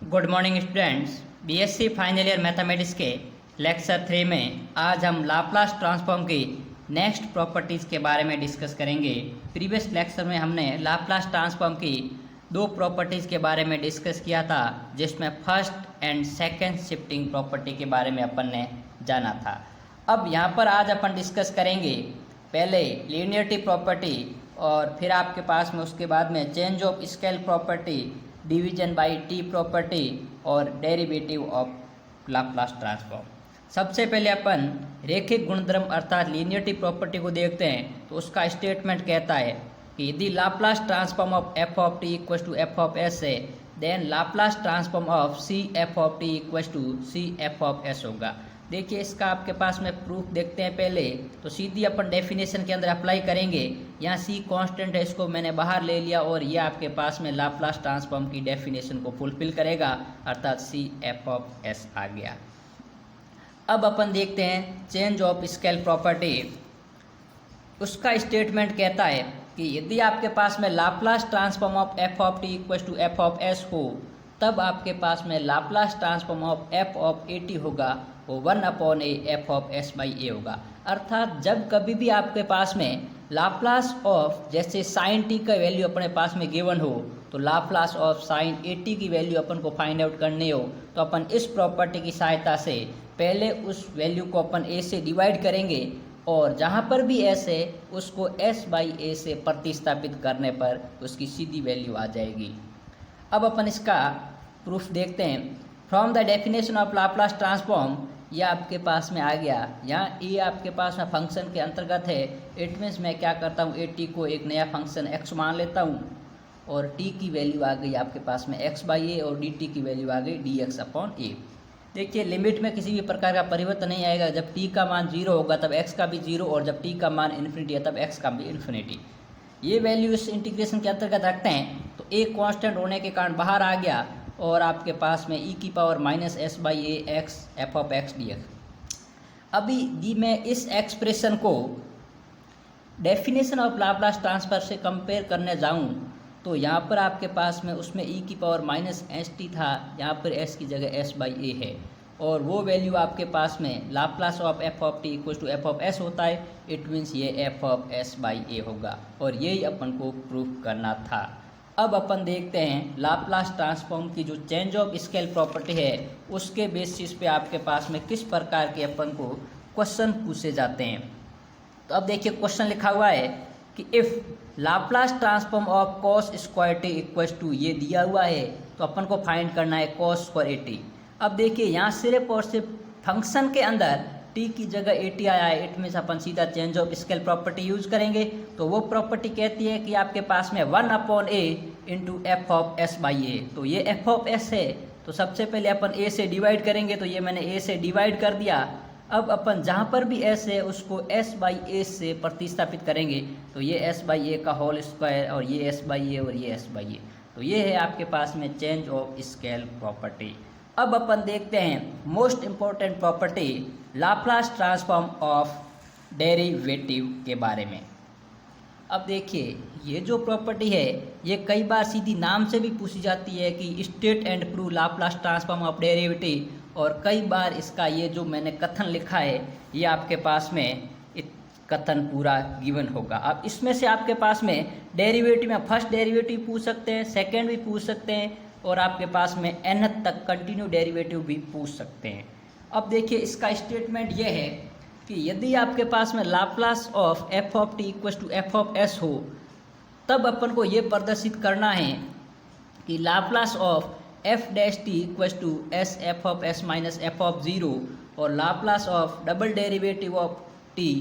Good morning students. BSc final year mathematics के lecture 3 में आज हम लाप्लास ट्रांसफॉर्म की नेक्स्ट प्रॉपर्टीज़ के बारे में डिस्कस करेंगे। प्रीवियस लेक्चर में हमने लाप्लास ट्रांसफॉर्म की दो प्रॉपर्टीज़ के बारे में डिस्कस किया था, जिसमें first and second shifting property के बारे में अपन ने जाना था। अब यहाँ पर आज अपन डिस्कस करेंगे पहले लीनियरिटी प्रॉपर्टी और फिर आपके पास में उसके बाद में change of scale property, division bye T property और डेरिवेटिव ऑफ लाप्लास ट्रांसफॉर्म। सबसे पहले अपन रेखिक गुणधर्म अर्थात लीनियरिटी प्रॉपर्टी को देखते हैं। तो उसका स्टेटमेंट कहता है कि यदि Laplace transform of F of T equal to F of s है, then Laplace transform of c f of T equal to c f of s होगा। देखिए इसका आपके पास में प्रूफ देखते हैं पहले। तो सीधी अपन डेफिनेशन के अंदर अप्लाई करेंगे। यहाँ सी कांस्टेंट है, इसको मैंने बाहर ले लिया और ये आपके पास में लाप्लास ट्रांसफॉर्म की डेफिनेशन को फुलफिल करेगा, अर्थात सी एफ ऑफ एस आ गया। अब अपन देखते हैं चेंज ऑफ स्केल प्रॉपर्टी। उसका स्टेटमेंट कहता है कि यदि आपके पास में Laplace transform of F of T equal to F of s हो, तब आपके पास में Laplace transform of F of a t होगा, वो 1/a f of S by ए होगा। अर्थात जब कभी भी आपके पास में लाप्लास ऑफ जैसे साइन टी का वैल्यू अपने पास में गिवन हो, तो Laplace of sign A T की वैल्यू अपन को फाइंड आउट करनी हो, तो अपन इस प्रॉपर्टी की सहायता से पहले उस वैल्यू को अपन ए से डिवाइड करेंगे और जहाँ पर भी एस है उसको एस बाई ए से प्रतिस्थापित करने पर उसकी सीधी वैल्यू आ जाएगी। अब अपन इसका प्रूफ देखते हैं। From the definition of Laplace transform, यह आपके पास में आ गया। यहाँ ए आपके पास में फंक्शन के अंतर्गत है। इट मीन्स मैं क्या करता हूँ, ए टी को एक नया फंक्शन एक्स मान लेता हूँ और टी की वैल्यू आ गई आपके पास में एक्स बाई ए और डी टी की वैल्यू आ गई डी एक्स अपॉन ए। देखिए लिमिट में किसी भी प्रकार का परिवर्तन नहीं आएगा। जब टी का मान 0 होगा तब एक्स का भी 0 और जब टी का मान इन्फिनिटी है तब एक्स का भी इन्फिनिटी। ये वैल्यू इस इंटीग्रेशन के अंतर्गत रखते हैं तो ए कांस्टेंट होने के कारण बाहर आ गया और आपके पास में ई की power minus S by A x F of x D x. अभी यदि मैं इस एक्सप्रेशन को डेफिनेशन ऑफ लाप्लास ट्रांसफर से कंपेयर करने जाऊं, तो यहाँ पर आपके पास में उसमें ई की पावर माइनस एस टी था, यहाँ पर एस की जगह एस बाई ए है और वो वैल्यू आपके पास में Laplace of F of T equal to F of S होता है। इट मीन्स ये एफ ऑफ एस बाई ए होगा और यही अपन को प्रूफ करना था। अब अपन देखते हैं लाप्लास ट्रांसफॉर्म की जो चेंज ऑफ स्केल प्रॉपर्टी है उसके बेसिस पे आपके पास में किस प्रकार के अपन को क्वेश्चन पूछे जाते हैं। तो अब देखिए क्वेश्चन लिखा हुआ है कि if Laplace transform of cos square T equals to, ये दिया हुआ है तो अपन को फाइंड करना है कॉस स्क्वायर ए टी। अब देखिए यहाँ सिर्फ और सिर्फ फंक्शन के अंदर टी की जगह ए टी आया है। इट मीन्स अपन सीधा change of scale property use करेंगे। तो वो प्रॉपर्टी कहती है कि आपके पास में 1/a into f of S by a. तो ये एफ ऑफ एस है तो सबसे पहले अपन ए से डिवाइड करेंगे, तो ये मैंने ए से डिवाइड कर दिया। अब अपन जहाँ पर भी एस है उसको एस बाई ए से प्रतिस्थापित करेंगे, तो ये एस बाई ए का होल स्क्वायर और ये एस बाई ए और ये एस बाई ए। तो ये है आपके पास में चेंज ऑफ स्केल प्रॉपर्टी। अब अपन देखते हैं most important property Laplace transform of derivative के बारे में। अब देखिए ये जो प्रॉपर्टी है ये कई बार सीधी नाम से भी पूछी जाती है कि state and prove Laplace transform of derivative, और कई बार इसका ये जो मैंने कथन लिखा है ये आपके पास में कथन पूरा गिवन होगा। अब इसमें से आपके पास में डेरिवेटिव में फर्स्ट डेरिवेटिव पूछ सकते हैं, सेकेंड भी पूछ सकते हैं और आपके पास में nth तक कंटिन्यू डेरिवेटिव भी पूछ सकते हैं। अब देखिए इसका स्टेटमेंट ये है कि यदि आपके पास में Laplace of F of T equal to F of s हो, तब अपन को ये प्रदर्शित करना है कि Laplace of f dash t equal to s f of s minus f of zero और Laplace of double derivative of T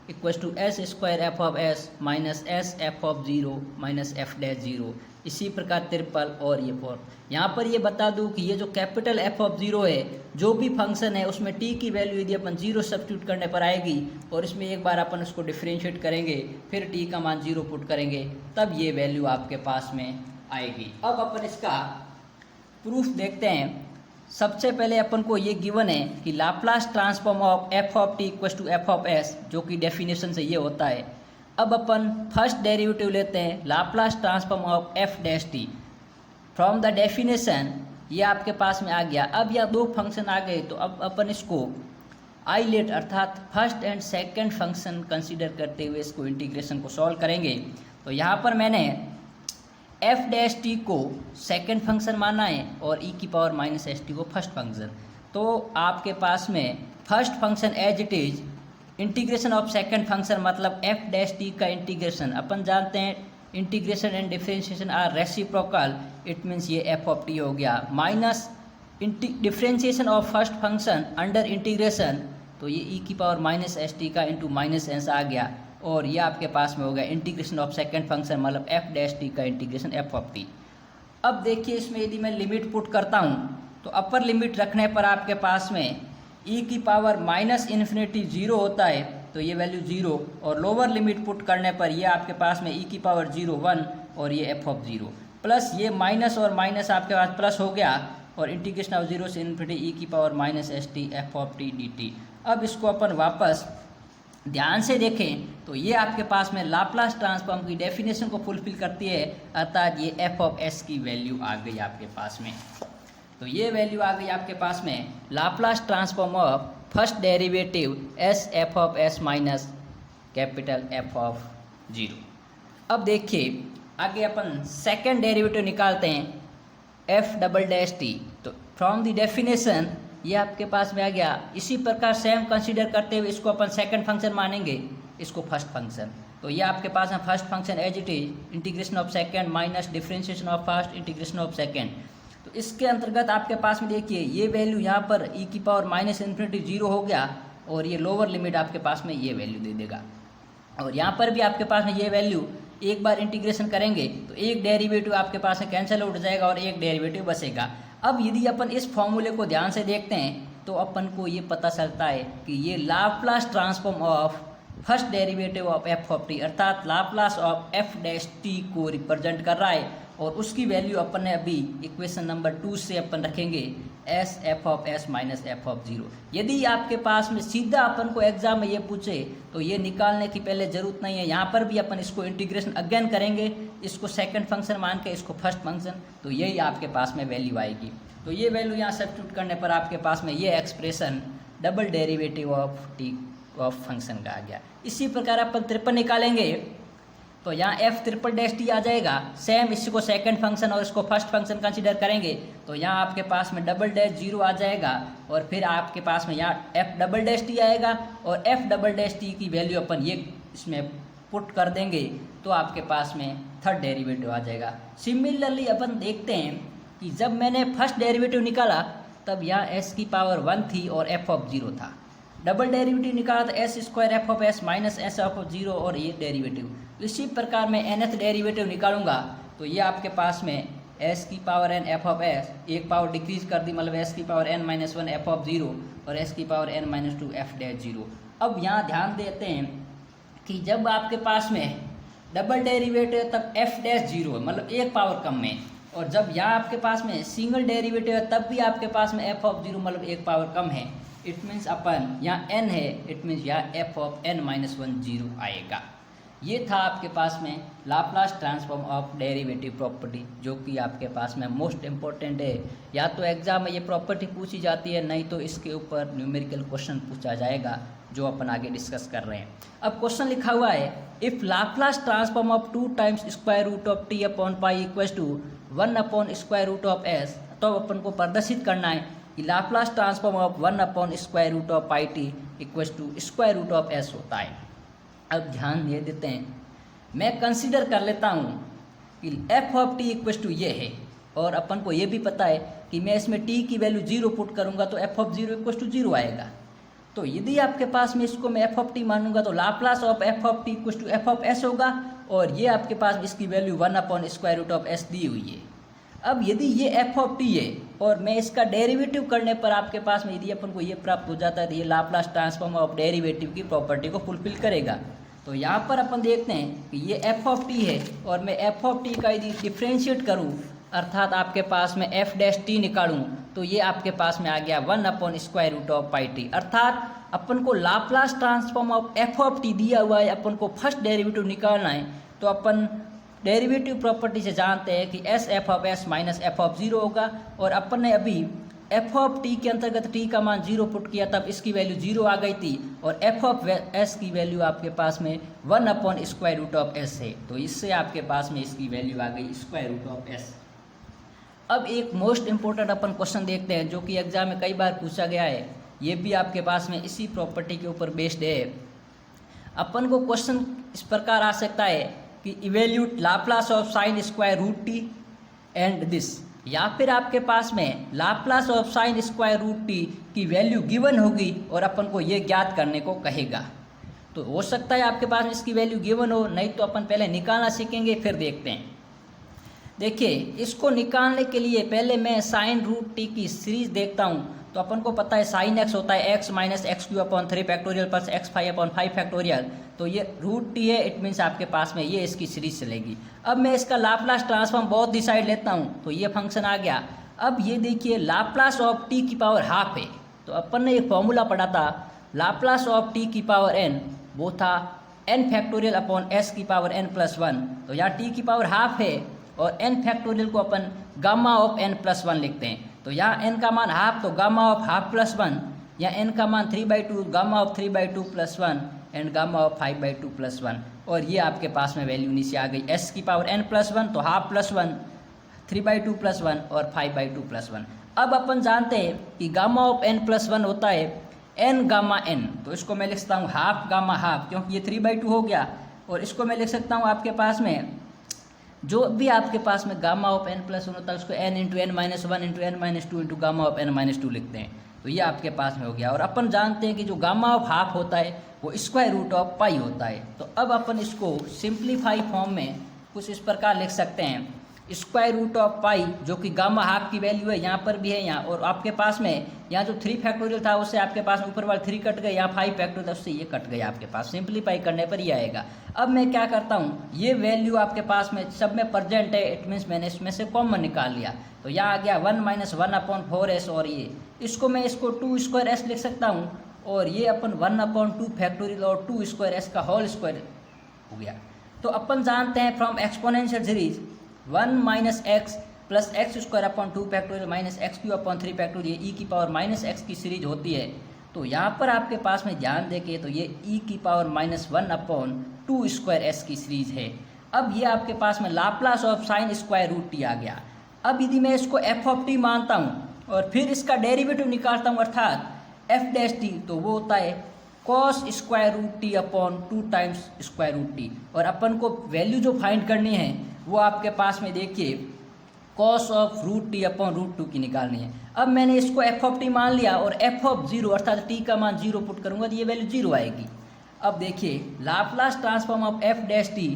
equal to s square f of s minus s f of zero minus f dash zero. इसी प्रकार triple और ये four. यहाँ पर ये बता दूँ कि ये जो कैपिटल एफ ऑफ ज़ीरो है, जो भी फंक्शन है उसमें टी की वैल्यू यदि अपन 0 सब्स्टिट्यूट करने पर आएगी और इसमें एक बार अपन उसको डिफ्रेंशिएट करेंगे, फिर टी का मान 0 पुट करेंगे, तब ये वैल्यू आपके पास में आएगी। अब अपन इसका प्रूफ देखते हैं। सबसे पहले अपन को ये गिवन है कि Laplace transform of F of T equal to F of S, जो कि डेफिनेशन से ये होता है। अब अपन फर्स्ट डेरिवेटिव लेते हैं Laplace transform of f dash T. From the definition ये आपके पास में आ गया। अब यह दो फंक्शन आ गए तो अब अपन इसको आइलेट अर्थात first and second function consider करते हुए इसको इंटीग्रेशन को सॉल्व करेंगे। तो यहाँ पर मैंने एफ डैश टी को सेकंड फंक्शन माना है और ई की पावर माइनस एस टी को फर्स्ट फंक्शन। तो आपके पास में first function as it is integration of second function मतलब एफ डैश टी का इंटीग्रेशन अपन जानते हैं integration and differentiation are reciprocal, it means ये एफ ऑफ टी हो गया minus differentiation of first function under integration, तो ये ई की पावर माइनस एस टी का इंटू माइनस एस आ गया और ये आपके पास में हो गया इंटीग्रेशन ऑफ सेकंड फंक्शन मतलब एफ डैश टी का इंटीग्रेशन एफ ऑफ टी। अब देखिए इसमें यदि मैं लिमिट पुट करता हूँ तो अपर लिमिट रखने पर आपके पास में ई की पावर माइनस इन्फिनिटी जीरो होता है तो ये वैल्यू जीरो, और लोअर लिमिट पुट करने पर ये आपके पास में ई की पावर जीरो वन और ये एफ ऑफ जीरो, प्लस ये माइनस और माइनस आपके पास प्लस हो गया और इंटीग्रेशन ऑफ जीरो से इन्फिनिटी ई की power minus S T F of T D T. अब इसको अपन वापस ध्यान से देखें तो ये आपके पास में लाप्लास ट्रांसफॉर्म की डेफिनेशन को फुलफिल करती है, अर्थात ये एफ ऑफ एस की वैल्यू आ गई आपके पास में। तो ये वैल्यू आ गई आपके पास में Laplace transform of first derivative S f of s minus capital F of zero. अब देखिए आगे अपन सेकेंड डेरिवेटिव निकालते हैं एफ डबल डैश टी। तो फ्रॉम द डेफिनेशन ये आपके पास में आ गया। इसी प्रकार सेम कंसीडर करते हुए इसको अपन सेकंड फंक्शन मानेंगे, इसको फर्स्ट फंक्शन। तो ये आपके पास है first function as it is integration of second minus differentiation of first integration of second. तो इसके अंतर्गत आपके पास में देखिए ये वैल्यू यहाँ पर ई की पावर माइनस इन्फिनिटी जीरो हो गया और ये लोअर लिमिट आपके पास में ये वैल्यू दे देगा, और यहाँ पर भी आपके पास में ये वैल्यू एक बार इंटीग्रेशन करेंगे तो एक डेरिवेटिव आपके पास में कैंसिल उठ जाएगा और एक डेरिवेटिव बचेगा। अब यदि अपन इस फॉर्मूले को ध्यान से देखते हैं तो अपन को ये पता चलता है कि ये Laplace transform of first derivative of F of t अर्थात Laplace of f dash T को रिप्रेजेंट कर रहा है, और उसकी वैल्यू अपन ने अभी इक्वेशन नंबर 2 से अपन रखेंगे S f of s minus f of zero. यदि आपके पास में सीधा अपन को एग्जाम में ये पूछे तो ये निकालने की पहले जरूरत नहीं है, यहाँ पर भी अपन इसको इंटीग्रेशन अगेन करेंगे, इसको सेकंड फंक्शन मान के इसको फर्स्ट फंक्शन, तो यही आपके पास में वैल्यू आएगी। तो ये वैल्यू यहाँ सब्स्टिट्यूट करने पर आपके पास में ये expression double derivative of T of function का आ गया। इसी प्रकार अपन ट्रिपल निकालेंगे तो यहाँ एफ ट्रिपल डैश टी आ जाएगा, सेम इसको सेकंड फंक्शन और इसको फर्स्ट फंक्शन कंसीडर करेंगे तो यहाँ आपके पास में डबल डैश जीरो आ जाएगा, और फिर आपके पास में यहाँ एफ डबल डैश टी आएगा और एफ डबल डैश टी की वैल्यू अपन ये इसमें पुट कर देंगे तो आपके पास में थर्ड डेरिवेटिव आ जाएगा। सिमिलरली अपन देखते हैं कि जब मैंने फर्स्ट डेरिवेटिव निकाला तब यहाँ एस की पावर 1 थी और एफ ऑफ जीरो था, डबल डेरिवेटिव निकाला तो S square f of s minus S of zero और ये डेरिवेटिव। इसी प्रकार मैं nth डेरिवेटिव निकालूंगा तो ये आपके पास में s की power n F of S एक पावर डिक्रीज कर दी मतलब s की power n minus one F of zero और s की power n minus two F dash zero. अब यहाँ ध्यान देते हैं कि जब आपके पास में डबल डेरिवेटिव तब एफ डैश जीरो है मतलब एक पावर कम में, और जब यहाँ आपके पास में सिंगल डेरिवेटिव है तब भी आपके पास में एफ ऑफ जीरो मतलब एक पावर कम है। इट मीन्स अपन यहाँ n है, इट मीन्स यहाँ F of n minus one zero आएगा। ये था आपके पास में Laplace transform of derivative property, जो कि आपके पास में मोस्ट इम्पोर्टेंट है। या तो एग्जाम में ये प्रॉपर्टी पूछी जाती है, नहीं तो इसके ऊपर न्यूमेरिकल क्वेश्चन पूछा जाएगा जो अपन आगे डिस्कस कर रहे हैं। अब क्वेश्चन लिखा हुआ है if Laplace transform of 2 times square root of T upon pi equals to 1 upon square root of S, तो अपन को प्रदर्शित करना है कि Laplace transform of 1 upon square root of pi T equals to square root of S होता है। अब ध्यान ये देते हैं, मैं कंसीडर कर लेता हूँ कि F of T equals to ये है, और अपन को ये भी पता है कि मैं इसमें टी की वैल्यू जीरो पुट करूँगा तो F of zero equals to zero आएगा। तो यदि आपके पास में इसको मैं एफ ऑफ टी मानूंगा तो Laplace of F of T equals to F of s होगा, और ये आपके पास इसकी value 1 upon square root of s दी हुई है। अब यदि ये एफ ऑफ टी है और मैं इसका डेरिवेटिव करने पर आपके पास में यदि अपन को ये प्राप्त हो जाता है तो ये लाप्लास ट्रांसफॉर्म ऑफ डेरिवेटिव की प्रॉपर्टी को फुलफिल करेगा। तो यहाँ पर अपन देखते हैं कि ये एफ ऑफ टी है और मैं एफ ऑफ टी का यदि डिफ्रेंशिएट करूँ अर्थात आपके पास में एफ डैश टी निकालूँ तो ये आपके पास में आ गया 1 upon square root of pi T, अर्थात अपन को Laplace transform of F of T दिया हुआ है, अपन को फर्स्ट डेरिवेटिव निकालना है तो अपन डेरिवेटिव प्रॉपर्टी से जानते हैं कि S f of s minus f of zero होगा, और अपन ने अभी एफ ऑफ टी के अंतर्गत टी का मान जीरो पुट किया, तब इसकी वैल्यू जीरो आ गई थी, और एफ ऑफ एस की वैल्यू आपके पास में 1/√ऑफ एस है, तो इससे आपके पास में इसकी वैल्यू आ गई √ऑफ एस। अब एक मोस्ट इंपॉर्टेंट अपन क्वेश्चन देखते हैं जो कि एग्जाम में कई बार पूछा गया है, ये भी आपके पास में इसी प्रॉपर्टी के ऊपर बेस्ड है। अपन को क्वेश्चन इस प्रकार आ सकता है कि evaluate Laplace of sine square root T and this, या फिर आपके पास में Laplace of sine square root T की वैल्यू गिवन होगी और अपन को ये ज्ञात करने को कहेगा। तो हो सकता है आपके पास इसकी वैल्यू गिवन हो, नहीं तो अपन पहले निकालना सीखेंगे फिर देखते हैं। देखिए, इसको निकालने के लिए पहले मैं साइन रूट टी की सीरीज देखता हूँ। तो अपन को पता है साइन एक्स होता है x minus x Q upon 3 factorial plus x 5 upon 5 factorial, तो ये रूट टी है, इट मीन्स आपके पास में ये इसकी सीरीज चलेगी। अब मैं इसका लाप्लास ट्रांसफॉर्म बहुत डिसाइड लेता हूँ, तो ये फंक्शन आ गया। अब ये देखिए लाप्लास ऑफ टी की पावर हाफ है, तो अपन ने एक फॉर्मूला पढ़ा था लाप्लास ऑफ टी की पावर एन, वो था एन फैक्टोरियल अपॉन एस की पावर एन प्लस 1। तो यहाँ टी की पावर हाफ है और एन फैक्टोरियल को अपन गामा ऑफ एन प्लस 1 लिखते हैं। तो यहाँ एन का मान हाफ, तो गामा ऑफ हाफ प्लस 1, या एन का मान 3/2, gamma of 3/2 plus 1 and gamma of 5/2 plus 1, और ये आपके पास में वैल्यू नीचे आ गई एस की पावर एन प्लस 1, तो हाफ प्लस 1, 3/2 प्लस 1 और 5/2 प्लस 1। अब अपन जानते हैं कि गामा ऑफ एन प्लस 1 होता है एन गामा एन, तो इसको मैं लिख सकता हूँ हाफ गामा हाफ, क्योंकि ये 3/2 हो गया, और इसको मैं लिख सकता हूँ आपके पास में जो भी आपके पास में गामा ऑफ एन प्लस 1 होता है उसको n into N minus 1 into N minus 2 into gamma of N minus 2 लिखते हैं। तो ये आपके पास में हो गया, और अपन जानते हैं कि जो गामा ऑफ हाफ होता है वो स्क्वायर रूट ऑफ पाई होता है। तो अब अपन इसको सिंप्लीफाई फॉर्म में कुछ इस प्रकार लिख सकते हैं, स्क्वायर रूट ऑफ पाई जो कि गामा हाफ की वैल्यू है, यहाँ पर भी है यहाँ, और आपके पास में यहाँ जो 3 फैक्टोरियल था उससे आपके पास ऊपर वाले 3 कट गए, यहाँ 5 फैक्टोरियल था उससे ये कट गया आपके पास, सिंप्लीफाई करने पर ये आएगा। अब मैं क्या करता हूँ, ये वैल्यू आपके पास में सब में प्रेजेंट है, इट मीन्स मैंने इसमें से कॉमन निकाल लिया, तो यहाँ आ गया 1 - 1/4s, और ये इसको मैं इसको 2² लिख सकता हूँ, और ये अपन 1/2 फैक्टोरियल और 2² का होल स्क्वायर हो गया। तो अपन जानते हैं from exponential series 1 - x plus x² upon 2 factorial minus x³ upon 3 factorial e की पावर माइनस x की सीरीज होती है। तो यहाँ पर आपके पास में ध्यान देके तो ये e की पावर -1/2² की सीरीज है। अब ये आपके पास में Laplace of sine square root t आ गया। अब यदि मैं इसको f ऑफ टी मानता हूँ और फिर इसका डेरिवेटिव निकालता हूँ अर्थात f डैश टी, तो वो होता है cos square root T upon 2 times square root T, और अपन को वैल्यू जो फाइंड करनी है वो आपके पास में देखिए cos of root T upon root 2 की निकालनी है। अब मैंने इसको f ऑफ टी मान लिया और f ऑफ 0 अर्थात t का मान 0 पुट करूंगा तो ये वैल्यू 0 आएगी। अब देखिए Laplace transform of f dash T,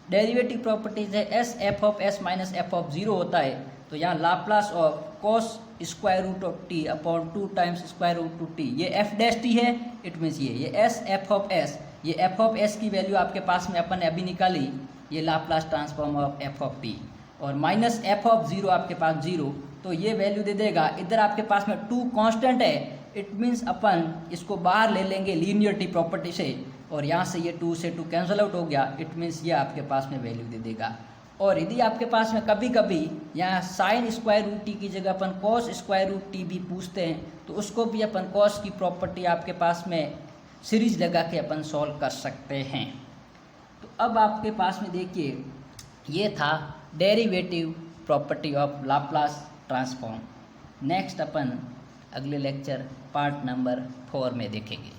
derivative properties है s f of s minus f of 0 होता है, तो यहाँ Laplace of cos square root of T upon 2 times square root of T, ये f डैश टी है, it means ये s f of s, ये f of s की value आपके पास में अपन ने अभी निकाली, ये Laplace transform of f of T, और माइनस f ऑफ 0 आपके पास 0, तो ये वैल्यू दे देगा। इधर आपके पास में 2 कांस्टेंट है, इट मीन्स अपन इसको बाहर ले लेंगे लीनियरिटी प्रॉपर्टी से, और यहाँ से ये 2 से 2 कैंसिल आउट हो गया, इट मीन्स ये आपके पास में वैल्यू दे देगा। और यदि आपके पास में कभी कभी यहाँ साइन स्क्वायर रूट टी की जगह अपन कॉस स्क्वायर रूट टी भी पूछते हैं, तो उसको भी अपन कॉस की प्रॉपर्टी आपके पास में सीरीज लगा के अपन सॉल्व कर सकते हैं। तो अब आपके पास में देखिए ये था derivative property of Laplace transform. Next अपन अगले लेक्चर पार्ट नंबर 4 में देखेंगे।